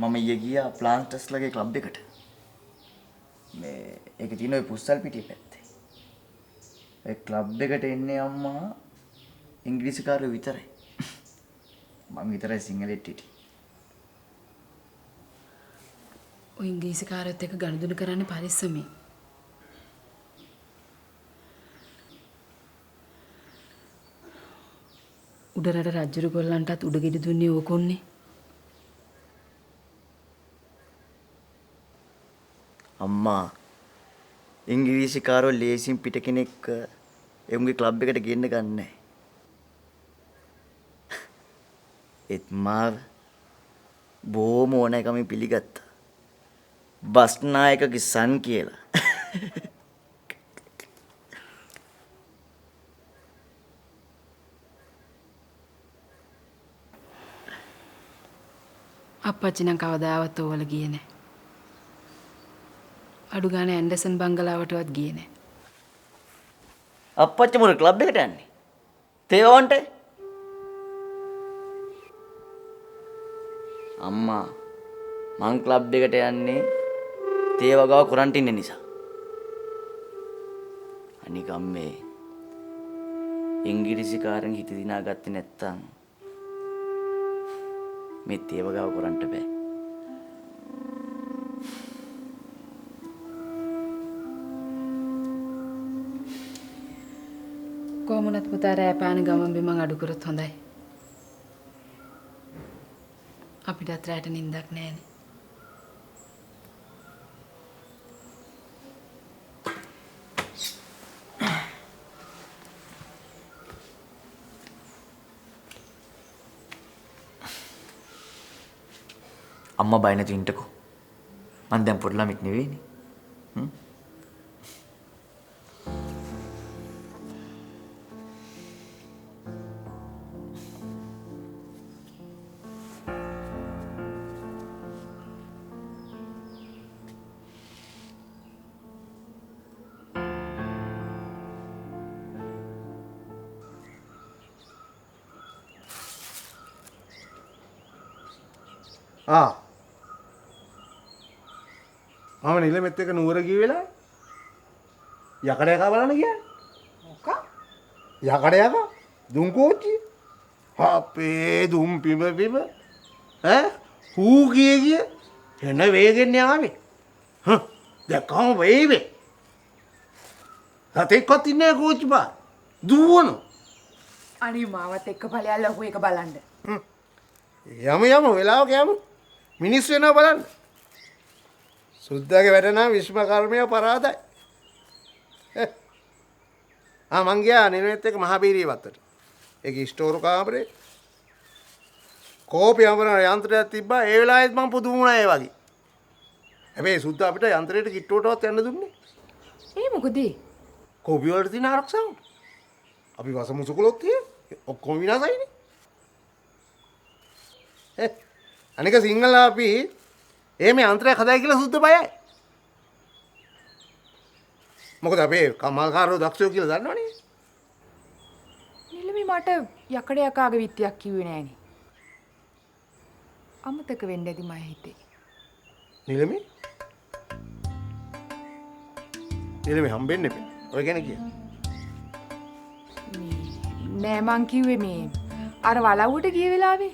මම ඊයේ ගියා ප්ලාන්ටර්ස්ලගේ ක්ලබ් එකට. මේ ඒකේ තියෙන ඔය පුස්සල් පිටියේ පැත්තේ. ඒ ක්ලබ් එකට එන්නේ අම්මා ඉංග්‍රීසිකාරයෝ විතරයි. මම විතරයි සිංහලෙත් හිටියේ. ඔය ඉංග්‍රීසිකාරයොත් එක්ක ගනුදෙනු කරන්නේ පරිස්සමෙන්. උඩරට රජ්ජුරු ගොල්ලන්ටත් උඩගෙඩි දුන්නේ ඕකොන්නේ. අම්මා ඉංග්‍රීසිකාරයෝ ලේසින් පිට කෙනෙක් එවුන්ගේ ක්ලබ් එකට ගෙන්න ගන්නෑ. ඒත් මාව බොහොම ඕනෑකමින් පිළිගත්තා. බස්නායකගේ සන් කියලා. අප්පච්චි නම් කවදාවත් ඕවල ගියේ නැහැ. අඩු ගානේ ඇන්ඩර්සන් බංගලාවටවත් ගියේ නැහැ. අප්පච්චි මොන ක්ලබ් එකට යන්නේ? තේවවන්ට? අම්මා මං ක්ලබ් එකට යන්නේ තේවගාව කුරන්ටින්න නිසා. අනික අම්මේ ඉංග්‍රීසිකාරෙන් හිත දිනා ගත්තේ නැත්තම් මේ තේවගාව කුරන්ට බෑ. කොහොමුණත් පුතා රෑ පාන ගමන් බිමන් අඩු කරොත් හොඳයි. අපිටත් රැට නිින්දක් නැහැනේ. අම්මා බය නැති ඉන්නකෝ. මං දැන් පොඩි ළමෙක් නෙවෙයිනේ. මම නිලමෙත් එක නුවර ගිය වෙලාවේ යකඩ යකා බලන්න ගියා. මොකක්? යකඩ යකා දුම් කෝච්චිය. අපේ දුම් පිඹ පිඹ හූ ගියේ එන වේගෙන් ආවේ. දැක්කම වේවේ. සතෙක්වත් ඉන්නේ කෝච්චි පාර. දුවන. අනේ මාවත් එක්ක ඵලයන් ලහුව එක බලන්න. යමු වෙලාවක යමු. මිනිස් වෙනවා බලන්න. සුද්දාගේ වැඩ නම් විශ්ම කර්මය පරාදයි. මං ගියා නිලමෙත් එක මහබීරිය වත්තට. ඒක ස්ටෝර් කාමරේ කෝපි අමරන යන්ත්‍රයක් තිබ්බා. ඒ වෙලාවෙත් මං පුදුම වුණා ඒ වගේ. හැබැයි සුද්දා අපිට යන්ත්‍රයට කිට්ටුවටවත් යන්න දුන්නේ. ඒ මොකද? කෝපි වලට තියෙන ආරක්ෂාව. අපි වසමුසුකලොත් ඔක්කොම විනාසයිනේ. අනික සිංහල අපි එහෙම යන්ත්‍රයක් හදයි කියලා සුද්ද බයයි. මොකද අපේ කමල්කාරෝ දක්ෂයෝ කියලා දන්නවනේ. නිලමි මට යකඩ යකාගේ විත්තියක් කිව්වේ නෑනේ. අමතක වෙන්න ඇති මම හිතේ. නිලමි එළ මේ හම්බෙන්න එපා. ඔය ගැන කිය. නෑ මං කිව්වේ මේ අර වලව්වට ගිය වෙලාවේ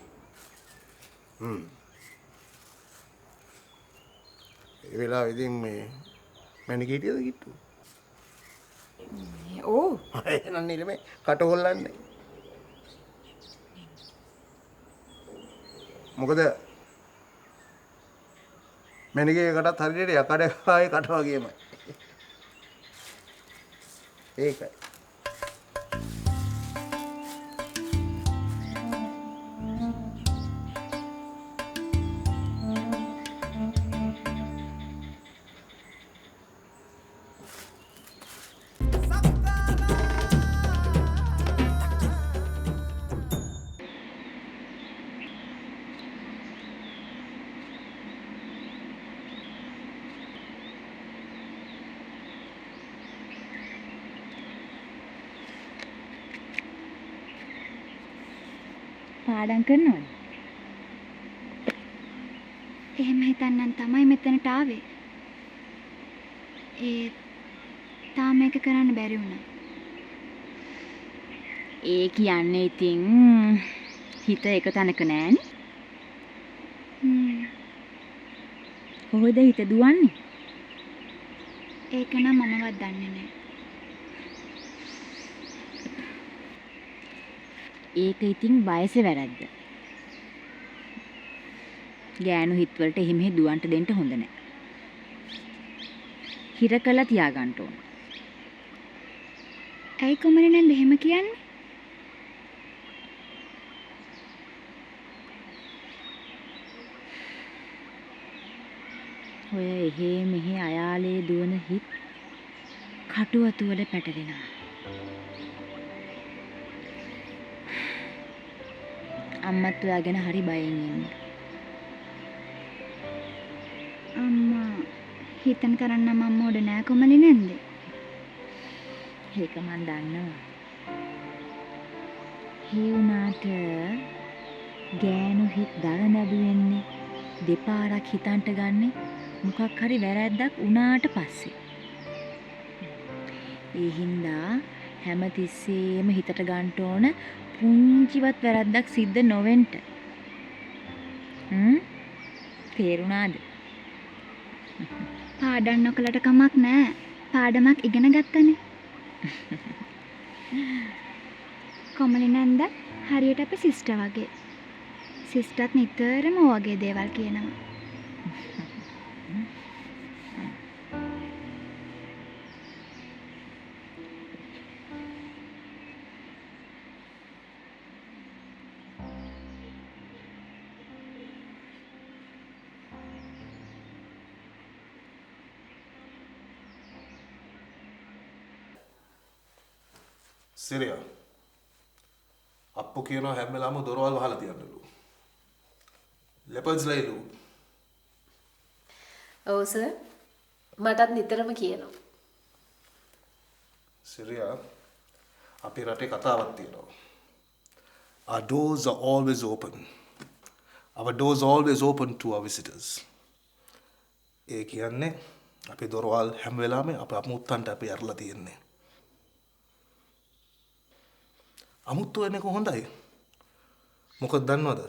ඒ වෙලාව ඉතින් මේ මැනික හිටියද කිට්ටු? ඕ එහෙනම් නෙල මේ කට හොල්ලන්නේ. මොකද මැනිකේ කටත් හරියට යකඩ කට වගේමයි. ඒකයි. පාඩම් කරනවද? එහෙම හිතන්නම් තමයි මෙතනට ආවේ. තාම මේක කරන්න බැරි වුණා. ඒ කියන්නේ ඉතින් හිත එක තැනක නෑනේ. කොහොමද හිත දුවන්නේ? ඒක නම් මමවත් දන්නේ නෑ. ඒක ඉතින් වයසේ වැරද්ද. ගෑනු හිත්වලට එහෙම දුවන්ට දෙන්න හොඳ නැහැ. හිර කළා තියාගන්න ඕන. ඇයි කොමනේ නැන්ද එහෙම කියන්නේ? ඔය එහෙ මෙහෙ අයාලේ දුවන හිත් කටුවතු වල පැටලෙනවා. අම්මත් ඔයා ගැන හරි බයෙන් ඉන්නේ. අම්මා හිතන තරම් නම් අම්ම උඩ නෑ කොමලි නැන්ද? ඒක මන් දන්නවා. ඒ වුණාට ගෑනු හිත දරනදු වෙන්නේ දෙපාරක් හිතන්ට ගන්නෙ මොකක් හරි වැරැද්දක් වුණාට පස්සේ. ඒ හින්දා හැමතිස්සෙම හිතට ගන්න ඕන පුංචිවත් වැරද්දක් සිද්ධ නොවෙන්න. තේරුණාද? පාඩම් නොකලට කමක් නෑ. පාඩමක් ඉගෙන ගත්තනේ. කොමලි නන්ද හරියට අපේ සිස්ටර් වගේ. සිස්ටර්ත් නිතරම ඔය වගේ දේවල් කියනවා. සිරියා අප්පු කියනවා හැම වෙලාවම දොරවල් වහලා තියන්නලු. ලෙපර්ඩ්ස් ලයිලු. ඔව් සර්. මටත් නිතරම කියනවා. සිරියා අපේ රටේ කතාවක් තියෙනවා. Our doors are always open. Our doors are always open to our visitors. ඒ කියන්නේ අපේ දොරවල් හැම වෙලාවෙම අපේ අමුත්තන්ට අපි අරලා තියෙන්නේ. අමුත්තු වෙන්නේ කොහොඳයි. මොකද දන්නවද?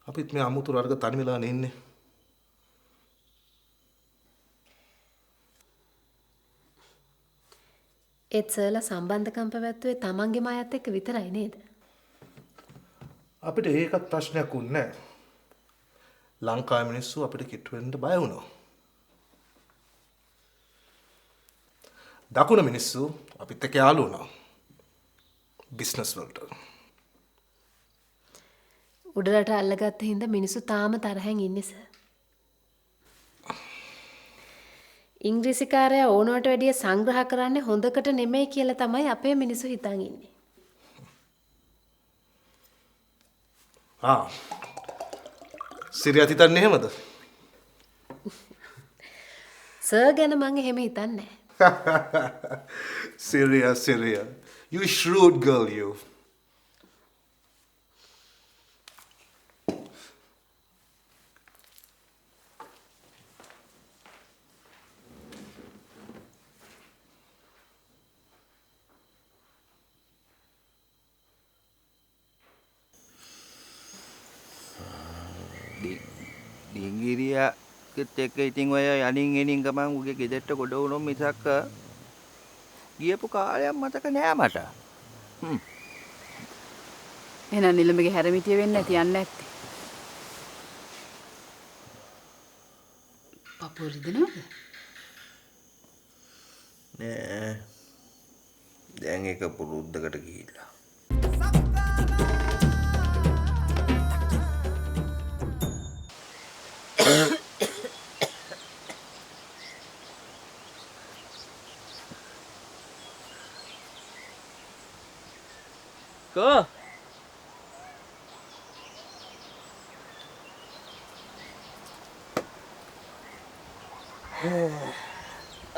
අපිත් මේ අමුතු වර්ග තනි වෙලා නෙන්නේ. ඒත් සර්ලා සම්බන්ධකම් පැවැත්වුවේ තමන්ගේම අයත් එක්ක විතරයි නේද? අපිට ඒකත් ප්‍රශ්නයක් වුණේ නැහැ. ලංකාවේ මිනිස්සු අපිට කිට්ටු වෙන්න බය වුණා. දකුණ මිනිස්සු අපිත් එක්ක යාළු වුණා. බිස්නස් වලට. උඩරට අල්ලගත්ත හින්දා මිනිස්සු තාම තරහෙන් ඉන්නේ සර්. ඉංග්‍රීසිකාරයා ඕනවට වැඩිය සංග්‍රහ කරන්නේ හොඳකට නෙමෙයි කියලා තමයි අපේ මිනිස්සු හිතන් ඉන්නේ. සිරියත් හිතන්නේ එහෙමද? සර් ගැන මං එහෙම හිතන්නේ නැහැ. Syria. You shrewd girl, you. ගිරියාගෙත් එක්ක ඉතින් ඔය යනින් එනින් ගමන් උගේ ගෙදරට ගොඩ වුණොත් මිසක් ගියපු කාලයක් මතක නෑ මට. එහෙනම් නිලමගේ හැරමිටිය වෙන්නේ නැති යන්නේ නැත්තේ. පපුව රිදෙනවද? නෑ. දැන් ඒක පුරුද්දකට ගිහිල්ලා. Ko.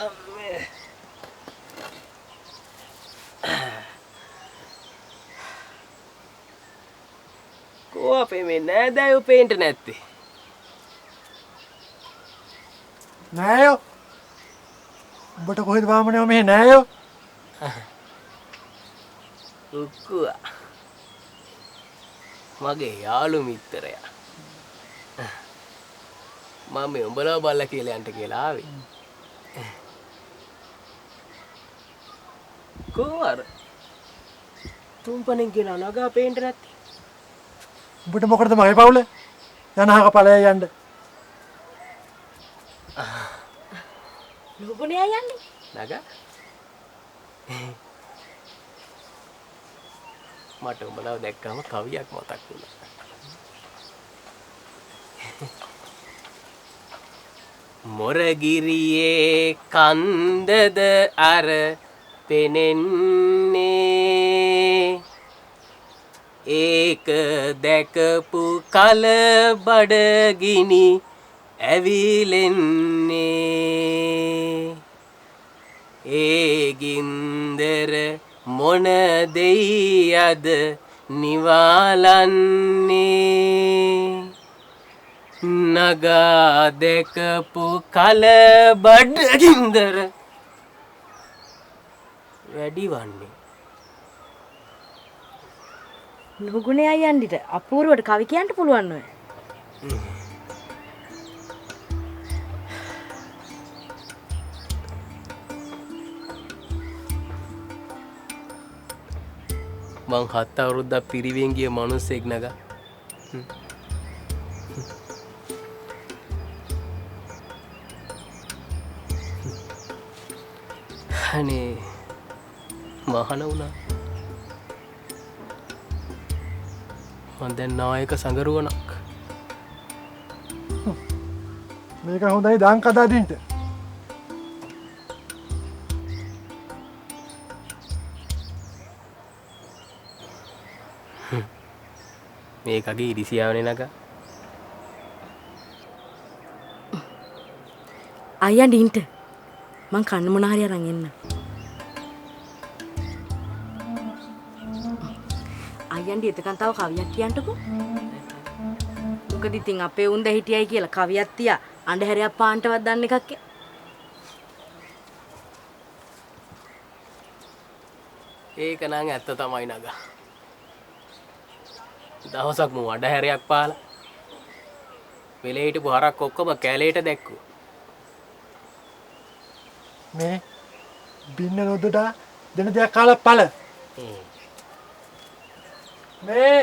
Amme. Ko අපේ මේ නෑදෑයෝ පේන්න නැත්තේ. නෑයෝ. උඹට කොහෙද වාමනේ මේ නෑයෝ? උක්කුවා. මගේ යාළු මිත්‍රයා. මම මේ උඹලා බල්ලා කියලා යන්න කියලා ආවේ. කොහොමද? තුම්පණෙන් කියලා නගා පේන්න නැත්තේ. උඹට මොකටද මගේ පවුල? යනහක ඵලය යන්න. නුඹනේ යන්නේ. නගා. මට උඹලා දැක්කම කවියක් මතක් වුණා. මොරගිරියේ කන්දද අර පෙනෙන්නේ ඒක දැකපු කල බඩගිනි ඇවිලෙන්නේ ඒ ගින්දර මොන දෙයියද නිවාලන්නේ නගා දැකපු කල බඩගින්දර වැඩි වන්නේ නුගුණේ අයියන්ඩිට අපූර්වට කවි කියන්න පුළුවන් ඔය. මං 7 අවුරුද්දක් පිරිවෙන් ගිය මිනිස්සෙක් නගා. අනේ මහන වුණා. මං දැන් නායක සංගරුවනක්. මේක හොඳයි දාන් කදාදින්ට. මේකගේ ඉරිසියාවනේ නගා. අයියන්ඩින්ට මං කන්න මොන හරි අරන් එන්න. අයියන්ඩි එතකන් තව කවියක් කියන්නකෝ. මොකද ඉතින් අපේ උන්ද හිටියයි කියලා කවියක් තියා අඬහැරයක් පාන්ටවත් දන්න එකක්. ඒක නම් ඇත්ත තමයි නගා. දවසක් මු අඬහැරයක් පාලා වෙලේ හිටපු හරක් ඔක්කොම කැලේට දැක්කුවා. මේ බින්න රොද්දට දෙන දෙයක් කාලා පළ. මේ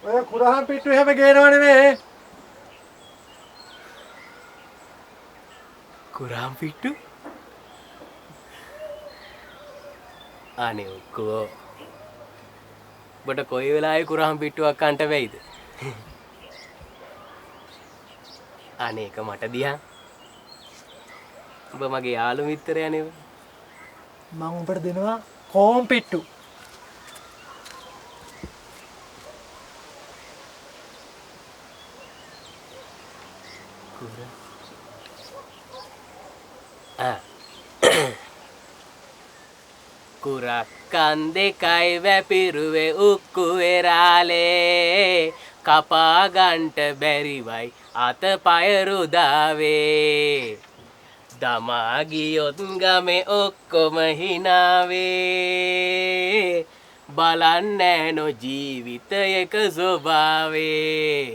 ඔය කුරහන් පිට්ටු එහෙම ගේනව නෙමෙයි. කුරහන් පිට්ටු? අනේ ඔක්කෝ. ඔබට කොයි වෙලාවේ කුරහන් පිට්ටුවක් කන්ට වෙයිද? අනේ එක මට දිහා. ඔබ මගේ යාළු මිත්‍රයා නේ. මම උඹට දෙනවා කොම් පිට්ටු. කුරක්කන් දෙකයි වැපිරුවේ උක්කු වෙරාලේ කපා ගන්ට බැරිවයි අත පය රුදාවේ දමා ගියොත් ගමේ ඔක්කොම හිනාවේ බලන්නේ නො ජීවිතයක ස්වභාවේ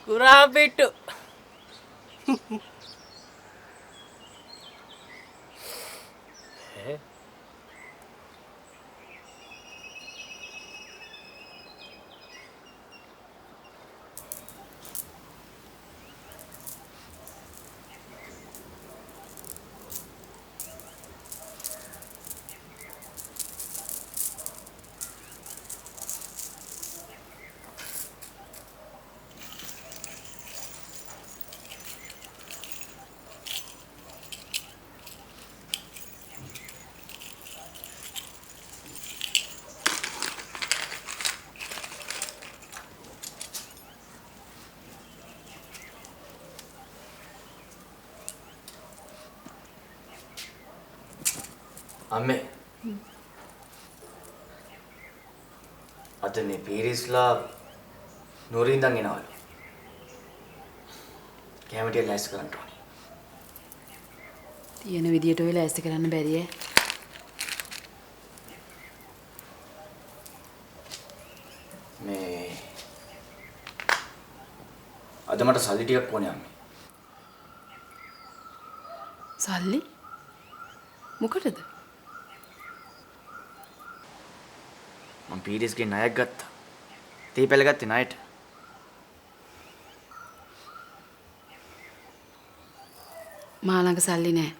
කුරා පිට්ටු. අම්මේ අද මේ පීරිස්ලා නෝරින්දන් එනවලු. කැමටිය ලෑස්ති කරන්න ඕනේ. තියෙන විදියට ඔය ලෑස්ති කරන්න බැරි ඈ. මේ අද මට සල්ලි ටිකක් ඕනේ අම්මේ. සල්ලි? මොකටද? මම පීරිස්ගේ ණයක් ගත්තා. තේ පැල ගත්තේ ණයට. මා ළඟ සල්ලි නෑ.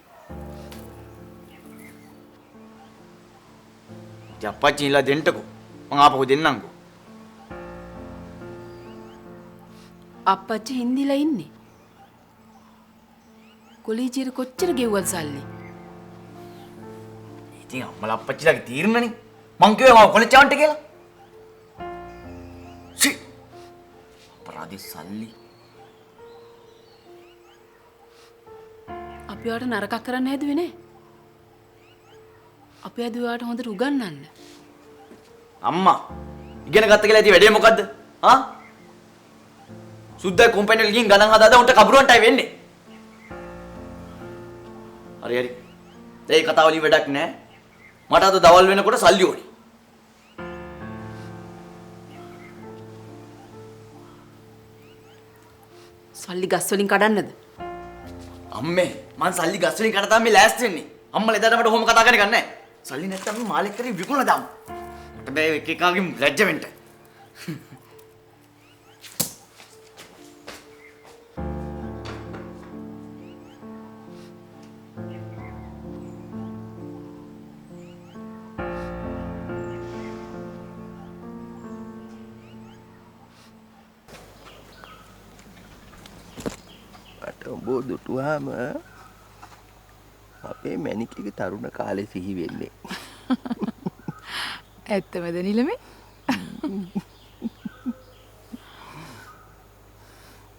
අප්පච්චිලා දෙන්නකෝ. මං ආපහු දෙන්නම්කෝ. අප්පච්චි හින්දිලා ඉන්නේ. කොලීජියට කොච්චර ගෙව්වද සල්ලි? ඉතින් අම්මලා අප්පච්චිලාගේ තීරණනේ. මං කිව්වා මම කොලෙජ් යවන්න කියලා. සි. අපරාධි සල්ලි. අපි වාට නරකක් කරන්න හැදුවේ නේ. අපි හැදුවාට හොඳට උගන්වන්න. අම්මා ඉගෙන ගත්ත කියලා ඉතින් වැඩේ මොකද්ද? ආ? සුද්දා කම්පැනි වල ගිහින් ගණන් හදාද උන්ට කබරුවන්ටයි වෙන්නේ. හරි හරි. ඒ කතාව වලින් වැඩක් නෑ. මට අද දවල් වෙනකොට සල්ලි ඕනේ. සල්ලි ගස් වලින් කඩන්නද? අම්මේ මං සල්ලි ගස් වලින් කඩ තමයි ලෑස්ති වෙන්නේ. අම්මලා එදාට මට කොහොම කතා කරන්නේ ගන්නෑ. සල්ලි නැත්තම් මේ මාලෙක් කරේ විකුණලා දාමු. මට බෑ එක එකගෙන් ලැජ්ජ වෙන්න. උඹ දුටුවාම අපේ මැනිකගේ තරුණ කාලේ සිහි වෙන්නේ. ඇත්තමද නිලමේ?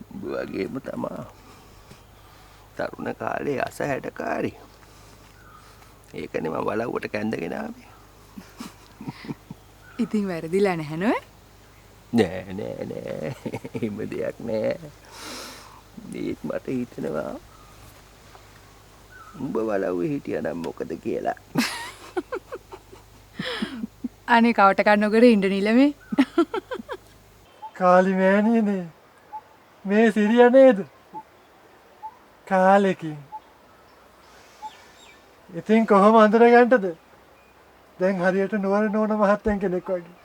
උඹ වගේම තමා තරුණ කාලේ අසහැඩකාරී. ඒකනේ මම බලව්වට කැඳගෙන ආවේ. ඉතින් වැරදිලා නැහැ නෝ? නෑ නෑ නෑ. එහෙම දෙයක් නෑ. ඒත් මට හිතෙනවා උඹ බලව්වේ හිටියනම් මොකද කියලා. අනේ කවට කන්න නොකර ඉන්න නිලමේ. කාලි මෑණියනේ මේ සිරිය නේද? කාලෙකින්. ඉතින් කොහොම අඳුරගන්නද? දැන් හරියට නුවර නෝන මහත්තයන් කෙනෙක් වගේ.